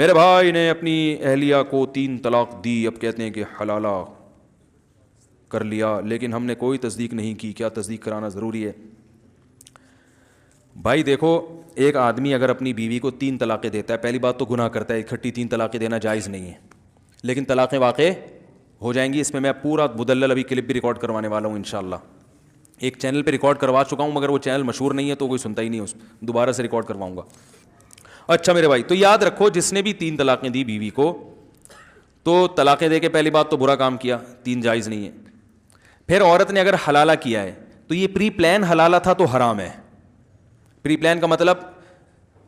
میرے بھائی نے اپنی اہلیہ کو 3 طلاق دی، اب کہتے ہیں کہ حلالہ کر لیا، لیکن ہم نے کوئی تصدیق نہیں کی، کیا تصدیق کرانا ضروری ہے؟ بھائی دیکھو، ایک آدمی اگر اپنی بیوی کو 3 طلاقیں دیتا ہے، پہلی بات تو گناہ کرتا ہے، اکٹھی 3 طلاقیں دینا جائز نہیں ہے، لیکن طلاقیں واقع ہو جائیں گی. اس میں پورا مدلل ابھی کلپ بھی ریکارڈ کروانے والا ہوں انشاءاللہ. ایک چینل پہ ریکارڈ کروا چکا ہوں، مگر وہ چینل مشہور نہیں ہے تو کوئی سنتا ہی نہیں ہے، دوبارہ سے ریکارڈ کرواؤں گا. اچھا میرے بھائی، تو یاد رکھو جس نے بھی 3 طلاقیں دی بیوی کو، تو طلاقیں دے کے پہلی بات تو برا کام کیا، 3 جائز نہیں ہے. پھر عورت نے اگر حلالہ کیا ہے تو یہ پری پلان حلالہ تھا تو حرام ہے. پری پلان کا مطلب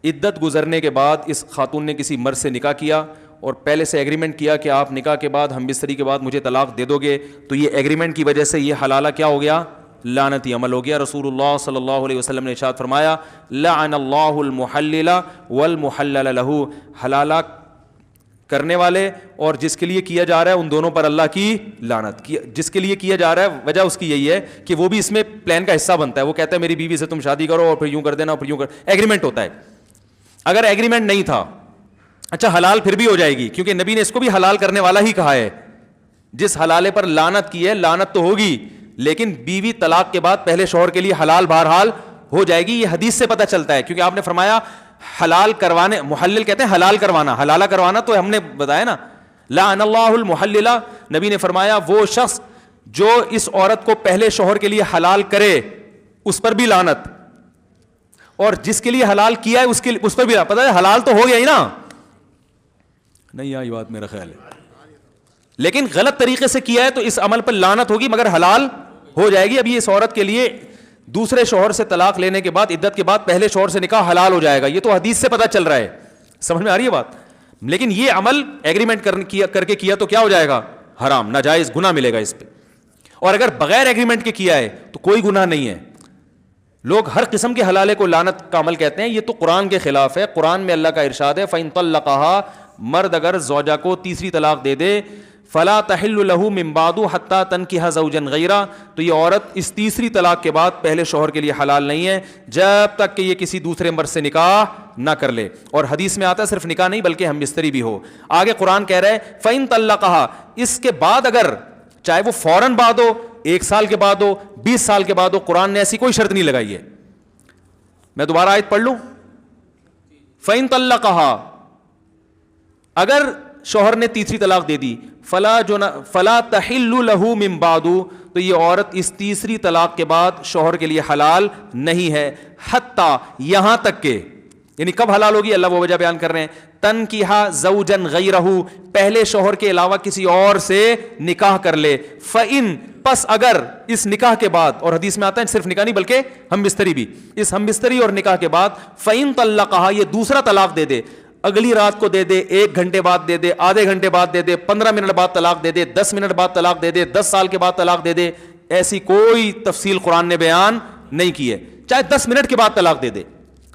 عدت گزرنے کے بعد اس خاتون نے کسی مرد سے نکاح کیا اور پہلے سے ایگریمنٹ کیا کہ آپ نکاح کے بعد ہم بستری کے بعد مجھے طلاق دے دو گے، تو یہ ایگریمنٹ کی وجہ سے یہ حلالہ کیا ہو گیا؟ لعنتی عمل ہو گیا. رسول اللہ صلی اللہ علیہ وسلم نے ارشاد فرمایا لعن اللہ المحلل والمحلل له، حلالہ کرنے والے اور جس کے لیے کیا جا رہا ہے ان دونوں پر اللہ کی لعنت. جس کے لیے کیا جا رہا ہے وجہ اس کی یہی ہے کہ وہ بھی اس میں پلان کا حصہ بنتا ہے. وہ کہتا ہے میری بیوی سے تم شادی کرو اور پھر یوں کر دینا اور پھر یوں کر، ایگریمنٹ ہوتا ہے. اگر ایگریمنٹ نہیں تھا، اچھا حلال پھر بھی ہو جائے گی، کیونکہ نبی نے اس کو بھی حلال کرنے والا ہی کہا ہے. جس حلالے پر لعنت کی ہے لعنت تو ہوگی، لیکن بیوی طلاق کے بعد پہلے شوہر کے لیے حلال بہرحال ہو جائے گی. یہ حدیث سے پتہ چلتا ہے، کیونکہ آپ نے فرمایا حلال کروانے، محلل کہتے ہیں حلال کروانا، حلالہ کروانا تو ہم نے بتایا نا، لعن اللہ المحلل. نبی نے فرمایا وہ شخص جو اس عورت کو پہلے شوہر کے لیے حلال کرے اس پر بھی لعنت، اور جس کے لیے حلال کیا ہے اس پر بھی لعنت. پتہ ہے حلال تو ہو گیا ہی نا، نہیں آئی بات میرا خیال ہے، لیکن غلط طریقے سے کیا ہے تو اس عمل پر لعنت ہوگی مگر حلال ہو جائے گی. ابھی اس عورت کے لیے دوسرے شوہر سے طلاق لینے کے بعد عدت کے بعد پہلے شوہر سے نکاح حلال ہو جائے گا. یہ تو حدیث سے پتہ چل رہا ہے، سمجھ میں آ رہی ہے بات. لیکن یہ عمل ایگریمنٹ کر کے کیا تو کیا ہو جائے گا؟ حرام، ناجائز، گناہ ملے گا اس پہ. اور اگر بغیر ایگریمنٹ کے کیا ہے تو کوئی گناہ نہیں ہے. لوگ ہر قسم کے حلالے کو لعنت کا عمل کہتے ہیں، یہ تو قرآن کے خلاف ہے. قرآن میں اللہ کا ارشاد ہے فَإِن طَلَّقَهَا، مرد اگر زوجہ کو تیسری طلاق دے دے، فلا تحل له من بعد حتى تنكح زوجا غيره، تو یہ عورت اس تیسری طلاق کے بعد پہلے شوہر کے لیے حلال نہیں ہے جب تک کہ یہ کسی دوسرے مرد سے نکاح نہ کر لے. اور حدیث میں آتا ہے صرف نکاح نہیں بلکہ ہم بستری بھی ہو. آگے قرآن کہہ رہا ہے فإن طلقها، اس کے بعد اگر چاہے وہ فوراً بعد ہو، 1 سال کے بعد ہو، 20 سال کے بعد ہو، قرآن نے ایسی کوئی شرط نہیں لگائی ہے. میں دوبارہ آیت پڑھ لوں، فإن طلقها، اگر شوہر نے تیسری طلاق دے دی، فلا تحل له من بعد، تو یہ عورت اس تیسری طلاق کے بعد شوہر کے لیے حلال نہیں ہے، حتیٰ، یہاں تک کہ، یعنی کب حلال ہوگی اللہ وہ وجہ بیان کر رہے ہیں، تنکیحا زوجا غیرہ، پہلے شوہر کے علاوہ کسی اور سے نکاح کر لے. فإن، پس اگر اس نکاح کے بعد، اور حدیث میں آتا ہے صرف نکاح نہیں بلکہ ہم بستری بھی، اس ہم بستری اور نکاح کے بعد فإن طلقها، یہ دوسرا طلاق دے دے، اگلی رات کو دے دے، 1 گھنٹے بعد دے دے، آدھے گھنٹے بعد دے دے، 15 منٹ بعد طلاق دے دے، 10 منٹ بعد طلاق دے دے، 10 سال کے بعد طلاق دے دے، ایسی کوئی تفصیل قرآن نے بیان نہیں کی ہے. چاہے 10 منٹ کے بعد طلاق دے دے،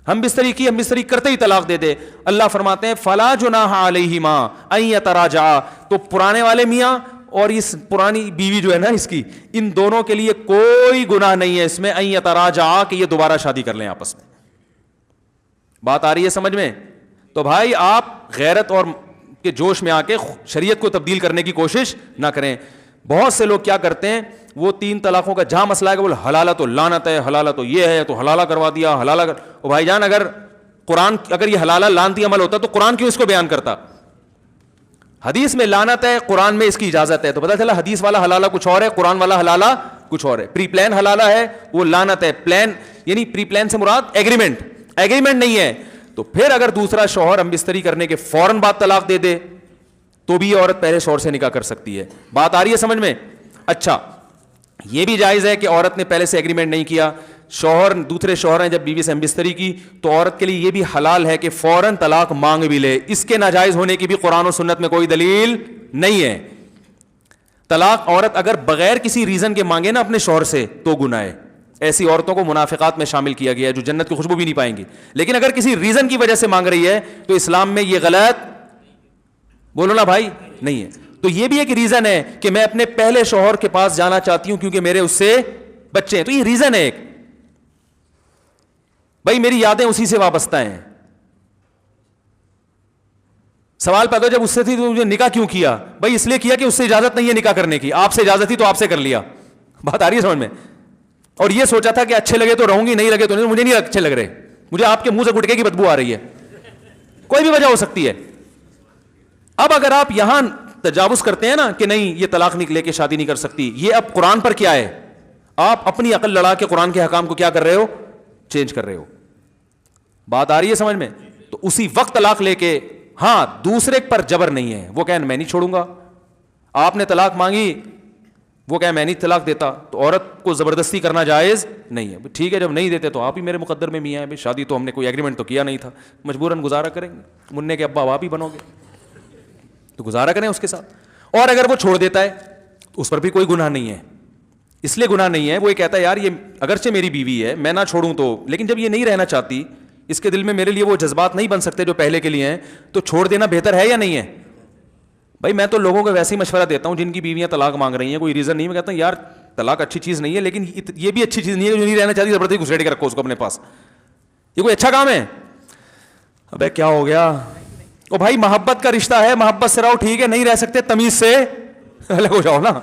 ہم بستری کی، ہم بستری کرتے ہی طلاق دے دے، اللہ فرماتے ہیں فلا جناح علیہما ان یتراجعا، تو پرانے والے میاں اور اس پرانی بیوی جو ہے نا اس کی، ان دونوں کے لیے کوئی گناہ نہیں ہے اس میں ان یتراجعا، کہ یہ دوبارہ شادی کر لیں آپس میں. بات آ رہی ہے سمجھ میں؟ تو بھائی آپ غیرت اور کے جوش میں آ کے شریعت کو تبدیل کرنے کی کوشش نہ کریں. بہت سے لوگ کیا کرتے ہیں، وہ 3 طلاقوں کا جہاں مسئلہ ہے کہ بولے حلالہ تو لعنت ہے، حلالہ تو یہ ہے، تو حلالہ کروا دیا، حلالہ کر. او بھائی جان، اگر قرآن، اگر یہ حلالہ لعنتی عمل ہوتا تو قرآن کیوں اس کو بیان کرتا؟ حدیث میں لعنت ہے، قرآن میں اس کی اجازت ہے، تو پتہ چلا حدیث والا حلالہ کچھ اور ہے، قرآن والا حلالہ کچھ اور ہے. پری پلان حلالہ ہے، وہ لعنت ہے. پلان یعنی پری پلان سے مراد ایگریمنٹ نہیں ہے. تو پھر اگر دوسرا شوہر ہم بستری کرنے کے فوراً بعد طلاق دے دے تو بھی عورت پہلے شوہر سے نکاح کر سکتی ہے. بات آ رہی ہے سمجھ میں؟ اچھا، یہ بھی جائز ہے کہ عورت نے پہلے سے ایگریمنٹ نہیں کیا، شوہر دوسرے شوہر ہیں جب بیوی سے ہم بستری کی، تو عورت کے لیے یہ بھی حلال ہے کہ فوراً طلاق مانگ بھی لے. اس کے ناجائز ہونے کی بھی قرآن و سنت میں کوئی دلیل نہیں ہے. طلاق عورت اگر بغیر کسی ریزن کے مانگے نا اپنے شوہر سے تو گناہ ہے. ایسی عورتوں کو منافقات میں شامل کیا گیا ہے جو جنت کی خوشبو بھی نہیں پائیں گی. لیکن اگر کسی ریزن کی وجہ سے مانگ رہی ہے تو اسلام میں یہ غلط، بولو نا بھائی، نہیں ہے. تو یہ بھی ایک ریزن ہے کہ میں اپنے پہلے شوہر کے پاس جانا چاہتی ہوں کیونکہ میرے اس سے بچے ہیں، تو یہ ریزن ہے ایک، بھائی میری یادیں اسی سے وابستہ ہیں. سوال پیدا جب اس سے تھی تو مجھے نکاح کیوں کیا؟ بھائی اس لیے کیا کہ اس سے اجازت نہیں ہے نکاح کرنے کی, آپ سے اجازت تھی تو آپ سے کر لیا. بات آ رہی ہے سمجھ میں؟ اور یہ سوچا تھا کہ اچھے لگے تو رہوں گی, نہیں لگے تو نہیں, مجھے نہیں اچھے لگ رہے, مجھے آپ کے منہ سے گٹکے کی بدبو آ رہی ہے, کوئی بھی وجہ ہو سکتی ہے. اب اگر آپ یہاں تجاوز کرتے ہیں نا کہ نہیں یہ طلاق لے کے شادی نہیں کر سکتی, یہ اب قرآن پر کیا ہے, آپ اپنی عقل لڑا کے قرآن کے حکام کو کیا کر رہے ہو, چینج کر رہے ہو. بات آ رہی ہے سمجھ میں؟ تو اسی وقت طلاق لے کے, ہاں دوسرے پر جبر نہیں ہے, وہ کہیں میں نہیں چھوڑوں گا. آپ نے طلاق مانگی, وہ کہیں میں نہیں طلاق دیتا, تو عورت کو زبردستی کرنا جائز نہیں ہے. ٹھیک ہے جب نہیں دیتے تو آپ ہی میرے مقدر میں میاں ہیں, شادی تو ہم نے کوئی ایگریمنٹ تو کیا نہیں تھا, مجبوراً گزارا کریں گے, مننے کے ابا آپ ہی بنو گے تو گزارا کریں اس کے ساتھ. اور اگر وہ چھوڑ دیتا ہے تو اس پر بھی کوئی گناہ نہیں ہے. اس لیے گناہ نہیں ہے, وہ یہ کہتا ہے یار یہ اگرچہ میری بیوی ہے میں نہ چھوڑوں تو, لیکن جب یہ نہیں رہنا چاہتی, اس کے دل میں میرے لیے وہ جذبات نہیں بن سکتے جو پہلے کے لیے ہیں, تو چھوڑ دینا بہتر ہے یا نہیں ہے؟ بھائی میں تو لوگوں کو ویسے ہی مشورہ دیتا ہوں جن کی بیویاں طلاق مانگ رہی ہیں, کوئی ریزن نہیں, میں کہتا ہوں یار طلاق اچھی چیز نہیں ہے, لیکن یہ بھی اچھی چیز نہیں ہے جو نہیں رہنا چاہتی زبردستی گھسیٹ کے رکھو اس کو اپنے پاس, یہ کوئی اچھا کام ہے؟ ابے کیا ہو گیا, او بھائی محبت کا رشتہ ہے, محبت سے رہو ٹھیک ہے, نہیں رہ سکتے تمیز سے الگ ہو جاؤ نا.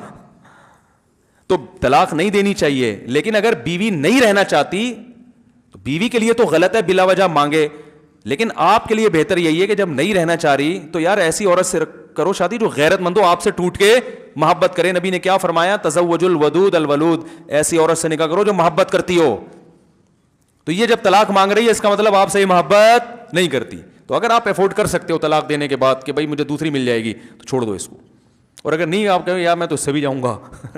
تو طلاق نہیں دینی چاہیے, لیکن اگر بیوی نہیں رہنا چاہتی تو بیوی کے لیے تو غلط ہے بلا وجہ مانگے, لیکن آپ کے لیے بہتر یہی ہے کہ جب نہیں رہنا چاہ رہی تو یار ایسی عورت سے کرو شادی جو غیرت مند ہو, آپ سے ٹوٹ کے محبت کرے. نبی نے کیا فرمایا, تزوج الودود الولود, ایسی عورت سے نکاح کرو جو محبت کرتی ہو. تو یہ جب طلاق مانگ رہی ہے اس کا مطلب آپ سے یہ محبت نہیں کرتی. تو اگر آپ افورڈ کر سکتے ہو طلاق دینے کے بعد کہ بھائی مجھے دوسری مل جائے گی تو چھوڑ دو اس کو, اور اگر نہیں آپ کہیں یار میں تو اس سے بھی جاؤں گا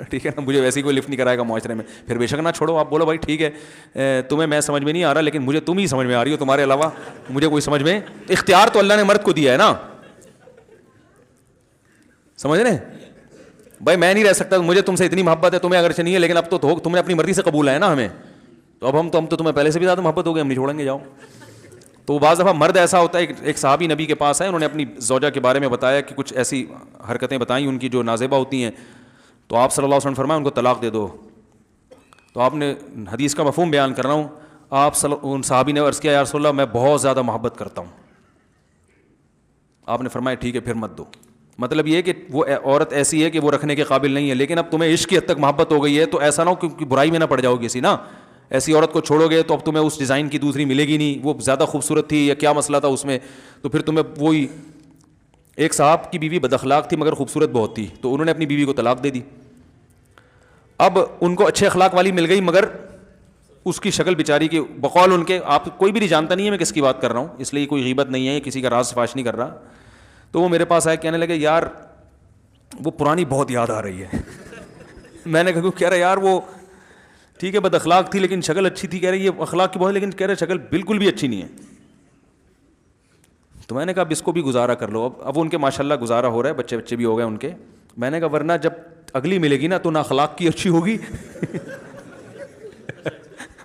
ٹھیک ہے نا, مجھے ویسے ہی کوئی لفٹ نہیں کرائے گا معاشرے میں, پھر بے شک نہ چھوڑو. آپ بولو بھائی ٹھیک ہے تمہیں میں سمجھ میں نہیں آ رہا, لیکن مجھے تم ہی سمجھ میں آ رہی ہو, تمہارے علاوہ مجھے کوئی سمجھ میں, اختیار تو اللہ نے مرد کو دیا ہے نا, سمجھ رہے بھائی میں نہیں رہ سکتا, مجھے تم سے اتنی محبت ہے, تمہیں اگرچہ نہیں ہے لیکن اب تو تم نے اپنی مرضی سے قبول ہے نا ہمیں, تو اب ہم تو تمہیں پہلے سے بھی زیادہ محبت ہو گئی, ہم نہیں چھوڑیں گے جاؤ. تو بعض دفعہ مرد ایسا ہوتا ہے, ایک صحابی نبی کے پاس ہے, انہوں نے اپنی زوجہ کے بارے میں بتایا کہ کچھ ایسی حرکتیں بتائیں ان کی جو نازیبہ ہوتی ہیں, تو آپ صلی اللہ علیہ وسلم فرمایا ان کو طلاق دے دو. تو آپ نے حدیث کا مفہوم بیان کر رہا ہوں, آپ ان صحابی نے عرض کیا یا رسول اللہ میں بہت زیادہ محبت کرتا ہوں. آپ نے فرمایا ٹھیک ہے پھر مت دو. مطلب یہ کہ وہ عورت ایسی ہے کہ وہ رکھنے کے قابل نہیں ہے, لیکن اب تمہیں عشق کی حد تک محبت ہو گئی ہے, تو ایسا نہ ہو کہ برائی میں نہ پڑ جاؤ کسی نا, ایسی عورت کو چھوڑو گے تو اب تمہیں اس ڈیزائن کی دوسری ملے گی نہیں, وہ زیادہ خوبصورت تھی یا کیا مسئلہ تھا اس میں, تو پھر تمہیں وہی. ایک صاحب کی بیوی بد اخلاق تھی مگر خوبصورت بہت تھی, تو انہوں نے اپنی بیوی کو طلاق دے دی. اب ان کو اچھے اخلاق والی مل گئی مگر اس کی شکل بیچاری کی بقول ان کے, آپ کوئی بھی نہیں جانتا نہیں ہے میں کس کی بات کر رہا ہوں, اس لیے کوئی غیبت نہیں ہے, کسی کا راز فاش نہیں کر رہا. تو وہ میرے پاس آئے, کہنے لگے یار وہ پرانی بہت یاد آ رہی ہے. میں نے کہہ رہا یار وہ ٹھیک ہے بد اخلاق تھی لیکن شکل اچھی تھی, کہہ رہی یہ اخلاق کی بہت, لیکن کہہ رہے شکل بالکل بھی اچھی نہیں ہے. تو میں نے کہا اب اس کو بھی گزارا کر لو. اب ان کے ماشاءاللہ گزارا ہو رہا ہے, بچے بھی ہو گئے ان کے. میں نے کہا ورنہ جب اگلی ملے گی نا تو نہ اخلاق کی اچھی ہوگی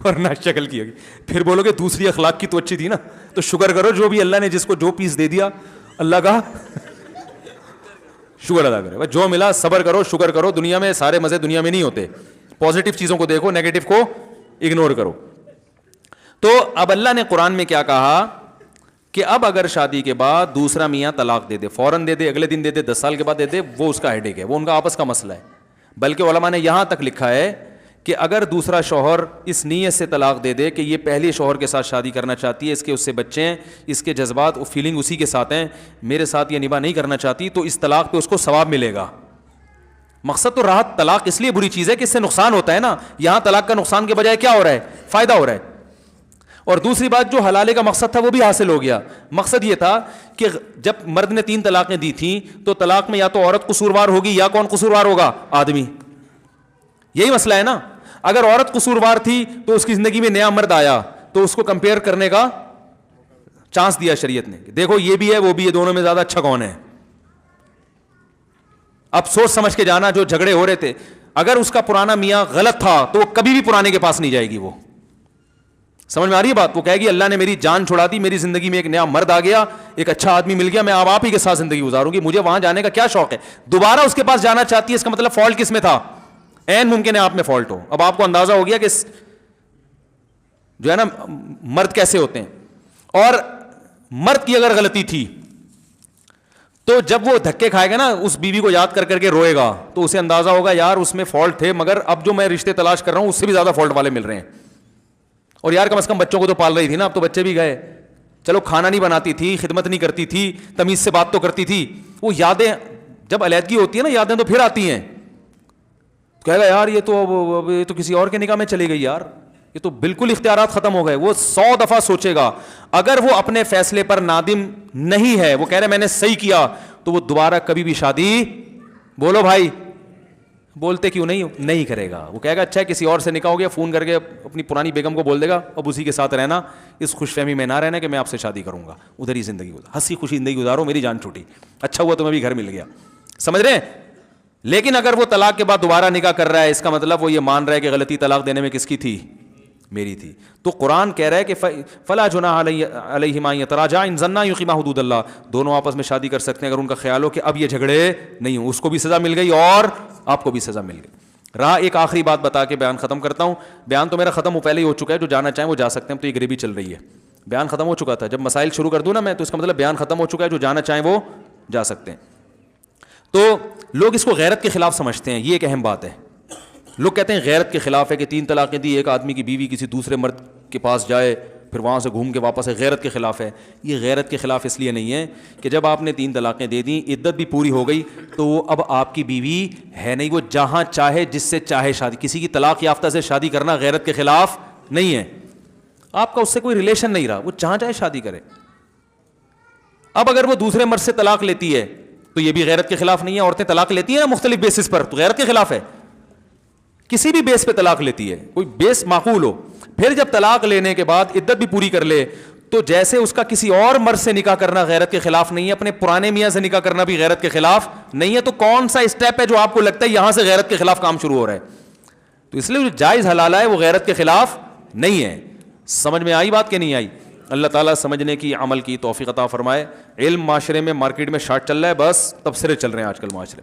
اور نہ شکل کی ہوگی, پھر بولو کہ دوسری اخلاق کی تو اچھی تھی نا. تو شکر کرو جو بھی اللہ نے جس کو جو پیس دے دیا اللہ کا شکر ادا کرے, جو ملا صبر کرو شکر کرو. دنیا میں سارے مزے دنیا میں نہیں ہوتے, پازیٹیو چیزوں کو دیکھو, نیگیٹو کو اگنور کرو. تو اب اللہ نے قرآن میں کیا کہا کہ اب اگر شادی کے بعد دوسرا میاں طلاق دے دے, فوراً دے دے, اگلے دن دے دے, 10 سال کے بعد دے دے, وہ اس کا ہیڈیک ہے, وہ ان کا آپس کا مسئلہ ہے. بلکہ علماء نے یہاں تک لکھا ہے کہ اگر دوسرا شوہر اس نیت سے طلاق دے دے کہ یہ پہلے شوہر کے ساتھ شادی کرنا چاہتی ہے, اس سے بچے ہیں, اس کے جذبات فیلنگ اسی کے ساتھ ہیں, میرے ساتھ یہ نباہ نہیں کرنا چاہتی, تو اس طلاق پہ اس کو ثواب ملے گا. مقصد تو راحت, طلاق اس لیے بری چیز ہے کہ اس سے نقصان ہوتا ہے نا, یہاں طلاق کا نقصان کے بجائے کیا ہو رہا ہے, فائدہ ہو رہا ہے. اور دوسری بات جو حلالے کا مقصد تھا وہ بھی حاصل ہو گیا. مقصد یہ تھا کہ جب مرد نے 3 طلاقیں دی تھیں تو طلاق میں یا تو عورت قصوروار ہوگی یا کون قصوروار ہوگا, آدمی. یہی مسئلہ ہے نا. اگر عورت قصوروار تھی تو اس کی زندگی میں نیا مرد آیا تو اس کو کمپیئر کرنے کا چانس دیا شریعت نے, دیکھو یہ بھی ہے وہ بھی ہے, دونوں میں زیادہ اچھا کون ہے. اب سوچ سمجھ کے جانا, جو جھگڑے ہو رہے تھے, اگر اس کا پرانا میاں غلط تھا تو وہ کبھی بھی پرانے کے پاس نہیں جائے گی. وہ سمجھ میں آ رہی ہے بات, وہ کہے گی اللہ نے میری جان چھڑا دی, میری زندگی میں ایک نیا مرد آ گیا, ایک اچھا آدمی مل گیا, میں اب آپ ہی کے ساتھ زندگی گزاروں گی, مجھے وہاں جانے کا کیا شوق ہے. دوبارہ اس کے پاس جانا چاہتی ہے, اس کا مطلب فالٹ کس میں تھا, این ممکن ہے آپ میں فالٹ ہو. اب آپ کو اندازہ ہو گیا کہ جو ہے نا مرد کیسے ہوتے ہیں. اور مرد کی اگر غلطی تھی تو جب وہ دھکے کھائے گا نا, اس بیوی کو یاد کر کر کے روئے گا, تو اسے اندازہ ہوگا یار اس میں فالٹ تھے, مگر اب جو میں رشتے تلاش کر رہا ہوں اس سے بھی زیادہ فالٹ والے مل رہے ہیں. اور یار کم از کم بچوں کو تو پال رہی تھی نا, اب تو بچے بھی گئے, چلو کھانا نہیں بناتی تھی, خدمت نہیں کرتی تھی, تمیز سے بات تو کرتی تھی. وہ یادیں جب علیحدگی ہوتی ہے نا, یادیں تو پھر آتی ہیں, کہے گا یار یہ تو کسی اور کے نکاح میں چلی گئی یار, یہ تو بالکل اختیارات ختم ہو گئے. وہ 100 دفعہ سوچے گا. اگر وہ اپنے فیصلے پر نادم نہیں ہے, وہ کہہ رہے میں نے صحیح کیا, تو وہ دوبارہ کبھی بھی شادی, بولو بھائی, بولتے کیوں نہیں کرے گا. وہ کہے گا اچھا کسی اور سے نکاح ہو گیا, فون کر کے اپنی پرانی بیگم کو بول دے گا اب اسی کے ساتھ رہنا, اس خوش فہمی میں نہ رہنا کہ میں آپ سے شادی کروں گا, ادھر ہی زندگی ہنسی خوشی زندگی گزارو, میری جان چھوٹی, اچھا ہوا تمہیں بھی گھر مل گیا. سمجھ رہے ہیں. لیکن اگر وہ طلاق کے بعد دوبارہ نکاح کر رہا ہے, اس کا مطلب وہ یہ مان رہا ہے کہ غلطی طلاق دینے میں کس کی تھی, میری تھی. تو قرآن کہہ رہا ہے کہ فلا جناح علیہما یتراجعا ان ظنا یقیما حدود اللہ, دونوں آپس میں شادی کر سکتے ہیں اگر ان کا خیال ہو کہ اب یہ جھگڑے نہیں ہوں. اس کو بھی سزا مل گئی اور آپ کو بھی سزا مل گئی. رہا ایک آخری بات بتا کے بیان ختم کرتا ہوں. بیان تو میرا ختم پہلے ہی ہو چکا ہے, جو جانا چاہیں وہ جا سکتے ہیں, تو یہ غریبی چل رہی ہے. بیان ختم ہو چکا تھا, جب مسائل شروع کر دوں نا میں, تو اس کا مطلب بیان ختم ہو چکا ہے, جو جانا چاہیں وہ جا سکتے ہیں. تو لوگ اس کو غیرت کے خلاف سمجھتے ہیں, یہ ایک اہم بات ہے. لوگ کہتے ہیں غیرت کے خلاف ہے کہ 3 طلاقیں دی, ایک آدمی کی بیوی کسی دوسرے مرد کے پاس جائے پھر وہاں سے گھوم کے واپس ہے, غیرت کے خلاف ہے. یہ غیرت کے خلاف اس لیے نہیں ہے کہ جب آپ نے 3 طلاقیں دے دیں, عدت بھی پوری ہو گئی, تو وہ اب آپ کی بیوی ہے نہیں, وہ جہاں چاہے جس سے چاہے شادی. کسی کی طلاق یافتہ سے شادی کرنا غیرت کے خلاف نہیں ہے. آپ کا اس سے کوئی ریلیشن نہیں رہا, وہ جہاں چاہے شادی کرے. اب اگر وہ دوسرے مرد سے طلاق لیتی ہے تو یہ بھی غیرت کے خلاف نہیں ہے. عورتیں طلاق لیتی ہیں نا مختلف بیسس پر, تو غیرت کے خلاف ہے. کسی بھی بیس پہ طلاق لیتی ہے, کوئی بیس معقول ہو, پھر جب طلاق لینے کے بعد عدت بھی پوری کر لے, تو جیسے اس کا کسی اور مرد سے نکاح کرنا غیرت کے خلاف نہیں ہے, اپنے پرانے میاں سے نکاح کرنا بھی غیرت کے خلاف نہیں ہے. تو کون سا اسٹیپ ہے جو آپ کو لگتا ہے یہاں سے غیرت کے خلاف کام شروع ہو رہا ہے؟ تو اس لیے جو جائز حلال ہے وہ غیرت کے خلاف نہیں ہے. سمجھ میں آئی بات کہ نہیں آئی؟ اللہ تعالیٰ سمجھنے کی عمل کی توفیق عطا فرمائے. علم معاشرے میں مارکیٹ میں شارٹ چل رہا ہے, بس تبصرے چل رہے ہیں آج کل معاشرے.